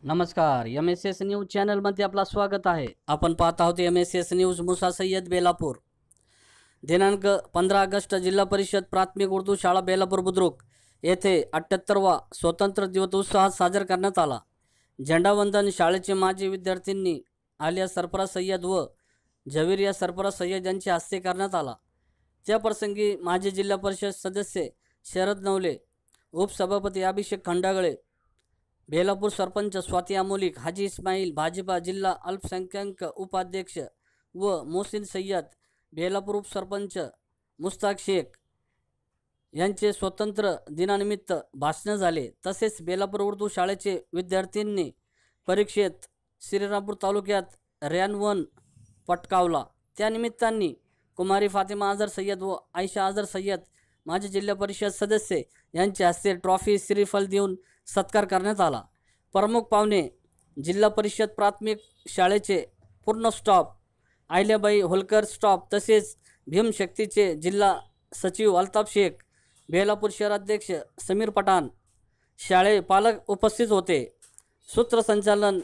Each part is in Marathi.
नमस्कार, MSS न्यूज चॅनलमध्ये आपला स्वागत आहे। आपण पाहत आहोत MSS न्यूज मुसा सय्यद बेलापूर। दिनांक 15 ऑगस्ट जिल्हा परिषद प्राथमिक उर्दू शाळा बेलापूर बुद्रुक येथे 78वा स्वतंत्र दिवस उत्साहात साजरा करण्यात आला। झेंडावंदन शाळेचे माजी विद्यार्थ्यांनी आलिया सरफराज सय्यद व झवेरिया सरफराज सय्यद यांच्या हस्ते करण्यात आला। त्याप्रसंगी माजी जिल्हा परिषद सदस्य शरद नवले, उपसभापती अभिषेक खंडागळे, बेलापूर सरपंच स्वाती अमोलिक, हाजी इस्माईल, भाजपा जिल्हा अल्पसंख्याक उपाध्यक्ष व मोहसिन सय्यद, बेलापूर उपसरपंच मुस्ताक शेख यांचे स्वतंत्र दिनानिमित्त भाषण झाले। तसेच बेलापूर उर्दू शाळेचे विद्यार्थ्यांनी परीक्षेत श्रीरामपूर तालुक्यात रँक 1 पटकावला। त्यानिमित्ताने कुमारी फातिमा अजहर सय्यद व आयशा अजहर सय्यद माजी जिल्हा परिषद सदस्य यांच्या हस्ते ट्रॉफी श्रीफल देऊन सत्कार करण्यात आला। प्रमुख पाहुणे जिल्हा परिषद प्राथमिक शाळेचे पूर्ण स्टाफ, आयल्याबाई होलकर स्टाफ तसेच भीमशक्तीचे जिल्हा सचिव अल्ताफ शेख, बेलापूर शहराध्यक्ष समीर पठाण, शाळे पालक उपस्थित होते। सूत्रसंचालन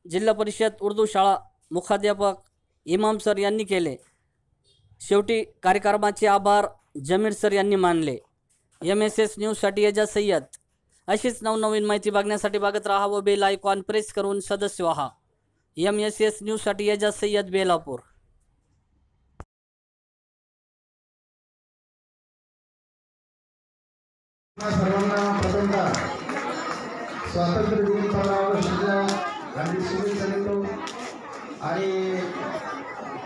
जिल्हा परिषद उर्दू शाळा मुख्याध्यापक इमाम सर यांनी केले। शेवटी कार्यक्रमाचे आभार जमीर सर यांनी मानले। MSS न्यूजसाठी एजाज सय्यद। अशीच नवनवीन माहिती बघण्यासाठी बघत राहा व बेल आयकॉन प्रेस करून सदस्य व्हा। MSS न्यूजसाठी एजाज सय्यद, बेलापूर। सर्वांना प्रथमतः स्वातंत्र्य दिन 15 ऑगस्टच्या हार्दिक शुभेच्छा देतो। आणि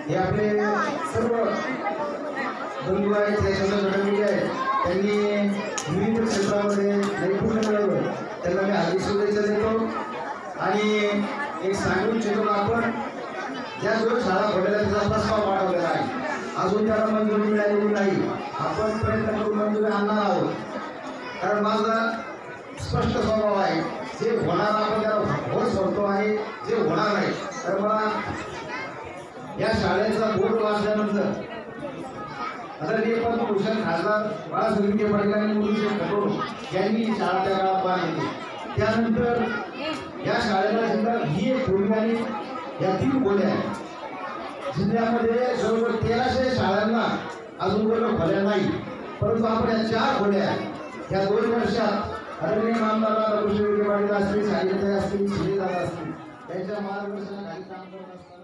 हे आपले सर्व बंधू आहेत, घडवलेले आहेत, त्यांनी विविध क्षेत्रामध्ये नैपुण्य मिळवलं, त्यांना मी हार्दिक शुभेच्छा देतो। आणि एक सांगू इच्छितो, आपण ज्या जो शाळा खोलल्या त्याचा प्रस्ताव पाठवलेला आहे, अजून त्याला मंजुरी मिळालेली नाही। आपण प्रयत्न करून मंजुरी आणणार आहोत, कारण माझा स्पष्ट स्वभाव आहे, जे होणार आपण त्याला होच म्हणतो आणि जे होणार नाही। तर मला या शाळेचा बोर्ड वाचल्यानंतर आदरणीय पद्मभूषण खासदार बाळासाहेब विखे पाटील आणि मुलीचे खटोळ यांनी शाळा त्या काळात बांधली। त्यानंतर या शाळेला जिल्हा ही एक खोली आणि या 3 खोल्या आहेत। जिल्ह्यामध्ये जवळजवळ 1300 शाळांना अजून खोल्या नाही, परंतु आपण या 4 खोल्या या 2 वर्षात आदरणीय आमदार बाळासाहेब विखे पाटील असतील, सांगितले असतील, शिलेदार असतील, त्यांच्या मार्गदर्शनाखाली काम करत असतात।